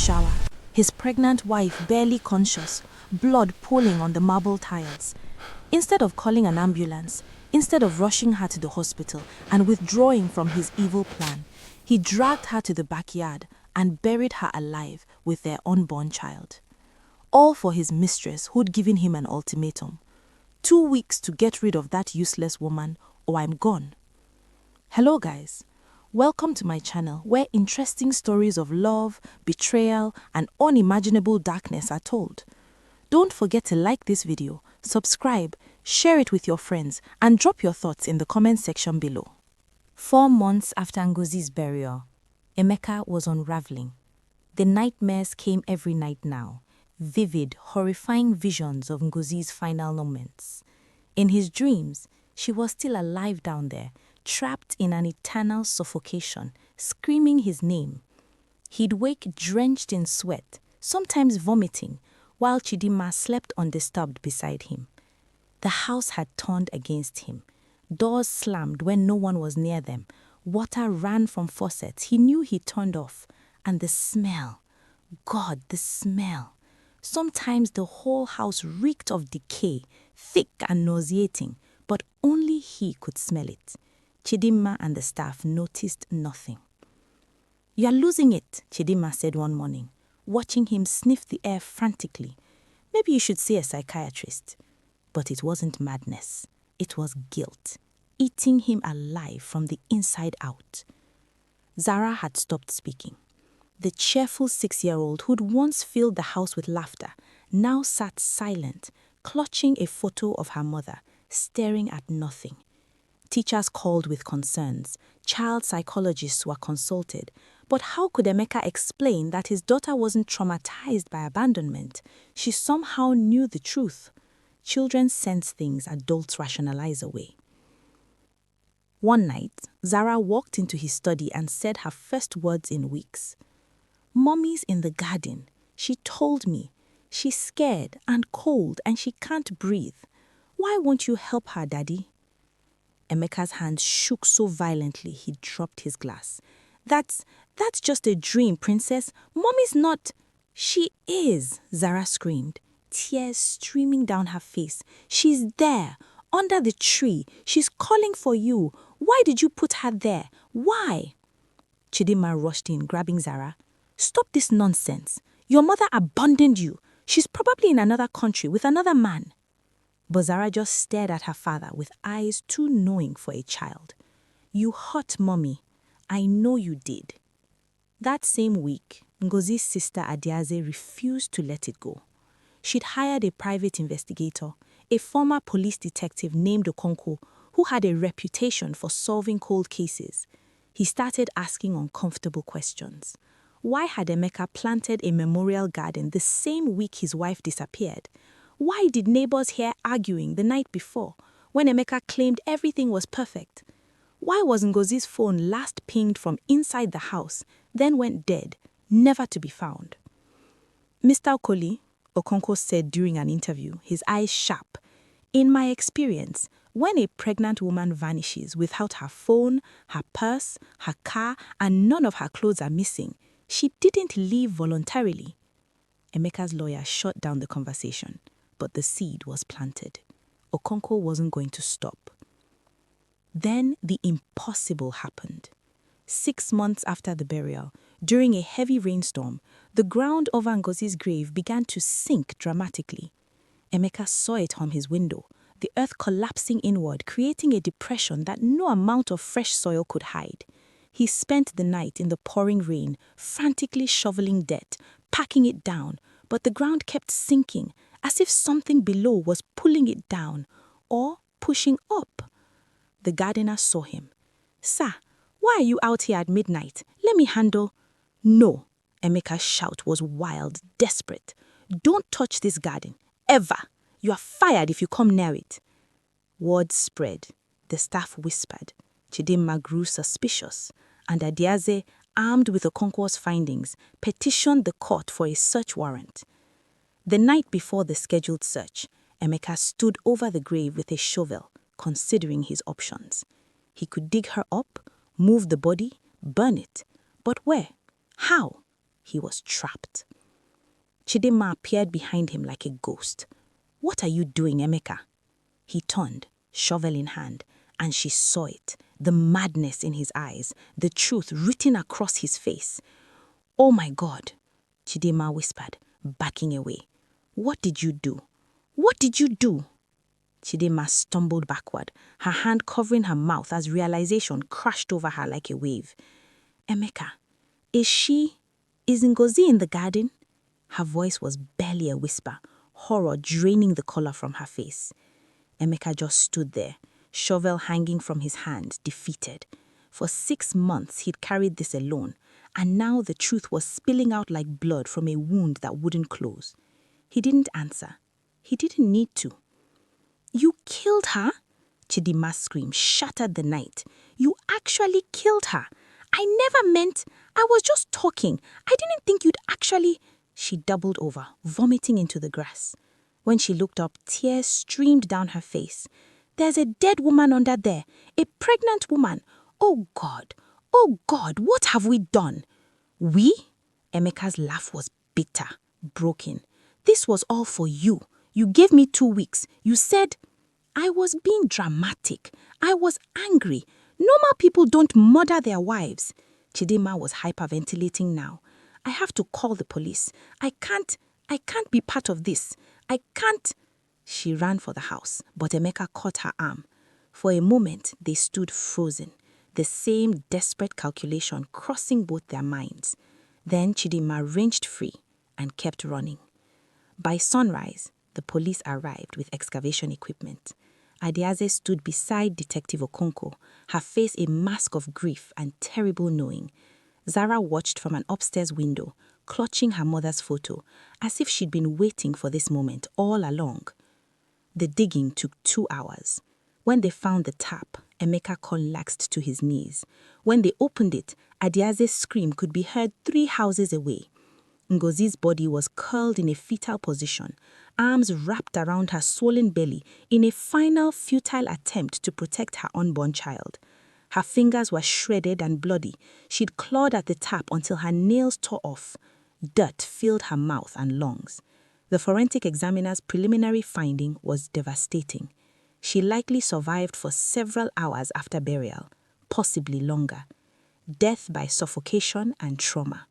shower, his pregnant wife barely conscious, blood pooling on the marble tiles. Instead of calling an ambulance, instead of rushing her to the hospital and withdrawing from his evil plan, he dragged her to the backyard and buried her alive with their unborn child. All for his mistress who'd given him an ultimatum. 2 weeks to get rid of that useless woman or I'm gone. Hello guys, welcome to my channel where interesting stories of love, betrayal and unimaginable darkness are told. Don't forget to like this video, subscribe, share it with your friends and drop your thoughts in the comment section below. 4 months after Ngozi's burial, Emeka was unraveling. The nightmares came every night now, vivid, horrifying visions of Ngozi's final moments. In his dreams, she was still alive down there, trapped in an eternal suffocation, screaming his name. He'd wake drenched in sweat, sometimes vomiting, while Chidinma slept undisturbed beside him. The house had turned against him. Doors slammed when no one was near them. Water ran from faucets he knew he turned off. And the smell. God, the smell. Sometimes the whole house reeked of decay, thick and nauseating, but only he could smell it. Chidinma and the staff noticed nothing. "You are losing it," Chidinma said one morning, watching him sniff the air frantically. "Maybe you should see a psychiatrist." But it wasn't madness. It was guilt, eating him alive from the inside out. Zara had stopped speaking. The cheerful 6-year-old who'd once filled the house with laughter now sat silent, clutching a photo of her mother, staring at nothing. Teachers called with concerns. Child psychologists were consulted. But how could Emeka explain that his daughter wasn't traumatized by abandonment? She somehow knew the truth. Children sense things adults rationalize away. One night, Zara walked into his study and said her first words in weeks. "Mommy's in the garden. She told me. She's scared and cold and she can't breathe. Why won't you help her, Daddy?" Emeka's hands shook so violently he dropped his glass. That's just a dream, Princess. Mommy's not." "She is," Zara screamed, tears streaming down her face. "She's there, under the tree. She's calling for you. Why did you put her there? Why?" Chidinma rushed in, grabbing Zara. "Stop this nonsense. Your mother abandoned you. She's probably in another country with another man." But Zara just stared at her father with eyes too knowing for a child. "You hurt Mommy. I know you did." That same week, Ngozi's sister Adiaze refused to let it go. She'd hired a private investigator, a former police detective named Okonkwo, who had a reputation for solving cold cases. He started asking uncomfortable questions. Why had Emeka planted a memorial garden the same week his wife disappeared? Why did neighbors hear arguing the night before, when Emeka claimed everything was perfect? Why was Ngozi's phone last pinged from inside the house, then went dead, never to be found? "Mr. Okoli," Okonkwo said during an interview, his eyes sharp, "in my experience, when a pregnant woman vanishes without her phone, her purse, her car, and none of her clothes are missing, she didn't leave voluntarily." Emeka's lawyer shut down the conversation, but the seed was planted. Okonkwo wasn't going to stop. Then the impossible happened. 6 months after the burial, during a heavy rainstorm, the ground over Ngozi's grave began to sink dramatically. Emeka saw it from his window, the earth collapsing inward, creating a depression that no amount of fresh soil could hide. He spent the night in the pouring rain, frantically shoveling dirt, packing it down, but the ground kept sinking, as if something below was pulling it down or pushing up. The gardener saw him. "Sir, why are you out here at midnight? Let me handle." "No," Emeka's shout was wild, desperate. "Don't touch this garden, ever. You are fired if you come near it." Word spread. The staff whispered. Chidinma grew suspicious, and Adiaze, armed with Okonkwo's findings, petitioned the court for a search warrant. The night before the scheduled search, Emeka stood over the grave with a shovel, considering his options. He could dig her up, move the body, burn it. But where? How? He was trapped. Chidinma appeared behind him like a ghost. "What are you doing, Emeka?" He turned, shovel in hand, and she saw it, the madness in his eyes, the truth written across his face. "Oh my God," Chidinma whispered, backing away. "What did you do? What did you do?" Chidinma stumbled backward, her hand covering her mouth as realization crashed over her like a wave. "Emeka, is Ngozi in the garden?" Her voice was barely a whisper, horror draining the color from her face. Emeka just stood there, shovel hanging from his hand, defeated. For 6 months he'd carried this alone, and now the truth was spilling out like blood from a wound that wouldn't close. He didn't answer. He didn't need to. "You killed her?" Chidinma's scream shattered the night. "You actually killed her. I never meant... I was just talking. I didn't think you'd actually..." She doubled over, vomiting into the grass. When she looked up, tears streamed down her face. "There's a dead woman under there, a pregnant woman. Oh God, what have we done?" "We?" Emeka's laugh was bitter, broken. "This was all for you. You gave me 2 weeks. You said..." "I was being dramatic. I was angry. Normal people don't murder their wives." Chidinma was hyperventilating now. "I have to call the police. I can't be part of this. I can't..." She ran for the house, but Emeka caught her arm. For a moment, they stood frozen, the same desperate calculation crossing both their minds. Then Chidinma wrenched free and kept running. By sunrise, the police arrived with excavation equipment. Adiaze stood beside Detective Okonkwo, her face a mask of grief and terrible knowing. Zara watched from an upstairs window, clutching her mother's photo, as if she'd been waiting for this moment all along. The digging took 2 hours. When they found the tap, Emeka collapsed to his knees. When they opened it, Adiaze's scream could be heard 3 houses away. Ngozi's body was curled in a fetal position, arms wrapped around her swollen belly in a final futile attempt to protect her unborn child. Her fingers were shredded and bloody. She'd clawed at the tap until her nails tore off. Dirt filled her mouth and lungs. The forensic examiner's preliminary finding was devastating. She likely survived for several hours after burial, possibly longer. Death by suffocation and trauma.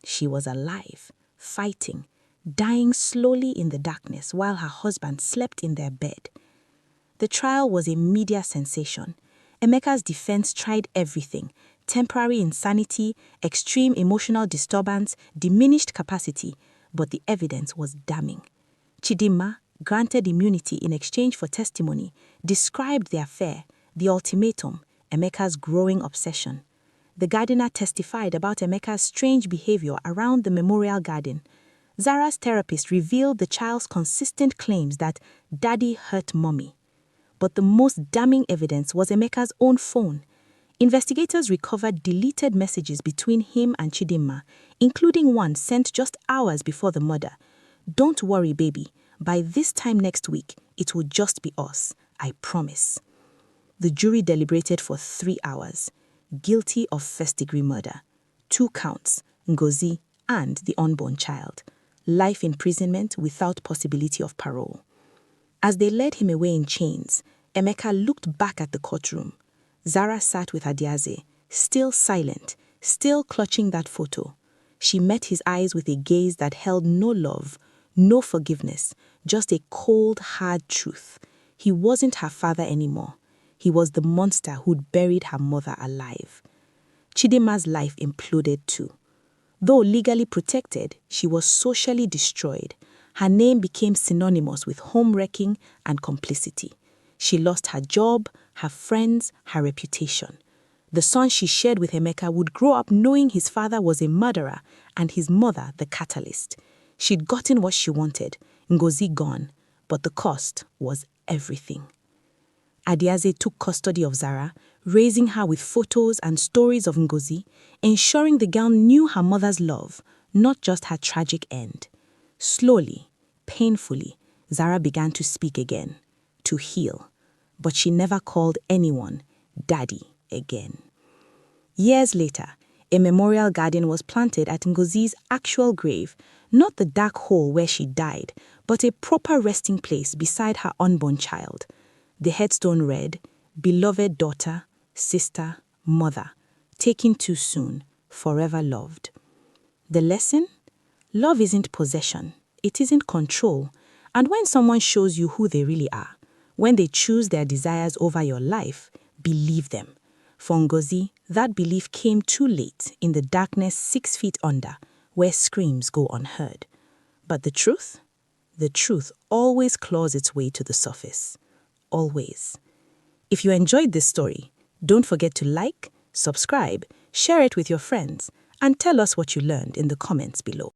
She was alive, fighting, dying slowly in the darkness while her husband slept in their bed. The trial was a media sensation. Emeka's defense tried everything: temporary insanity, extreme emotional disturbance, diminished capacity, but the evidence was damning. Chidinma, granted immunity in exchange for testimony, described the affair, the ultimatum, Emeka's growing obsession. The gardener testified about Emeka's strange behavior around the memorial garden. Zara's therapist revealed the child's consistent claims that Daddy hurt Mommy. But the most damning evidence was Emeka's own phone. Investigators recovered deleted messages between him and Chidinma, including one sent just hours before the murder. "Don't worry, baby. By this time next week, it will just be us. I promise." The jury deliberated for 3 hours. Guilty of first-degree murder. 2 counts, Ngozi and the unborn child. Life imprisonment without possibility of parole. As they led him away in chains, Emeka looked back at the courtroom. Zara sat with Adiaze, still silent, still clutching that photo. She met his eyes with a gaze that held no love, no forgiveness, just a cold, hard truth. He wasn't her father anymore. He was the monster who'd buried her mother alive. Chidinma's life imploded too. Though legally protected, she was socially destroyed. Her name became synonymous with home-wrecking and complicity. She lost her job, her friends, her reputation. The son she shared with Emeka would grow up knowing his father was a murderer and his mother the catalyst. She'd gotten what she wanted, Ngozi gone, but the cost was everything. Adiaze took custody of Zara, raising her with photos and stories of Ngozi, ensuring the girl knew her mother's love, not just her tragic end. Slowly, painfully, Zara began to speak again, to heal, but she never called anyone Daddy again. Years later, A memorial garden was planted at Ngozi's actual grave, not the dark hole where she died, but a proper resting place beside her unborn child. The headstone read, "Beloved daughter, sister, mother, taken too soon, forever loved." The lesson? Love isn't possession, it isn't control, and when someone shows you who they really are, when they choose their desires over your life, believe them. For Ngozi, that belief came too late in the darkness 6 feet under, where screams go unheard. But the truth? The truth always claws its way to the surface. Always. If you enjoyed this story, don't forget to like, subscribe, share it with your friends, and tell us what you learned in the comments below.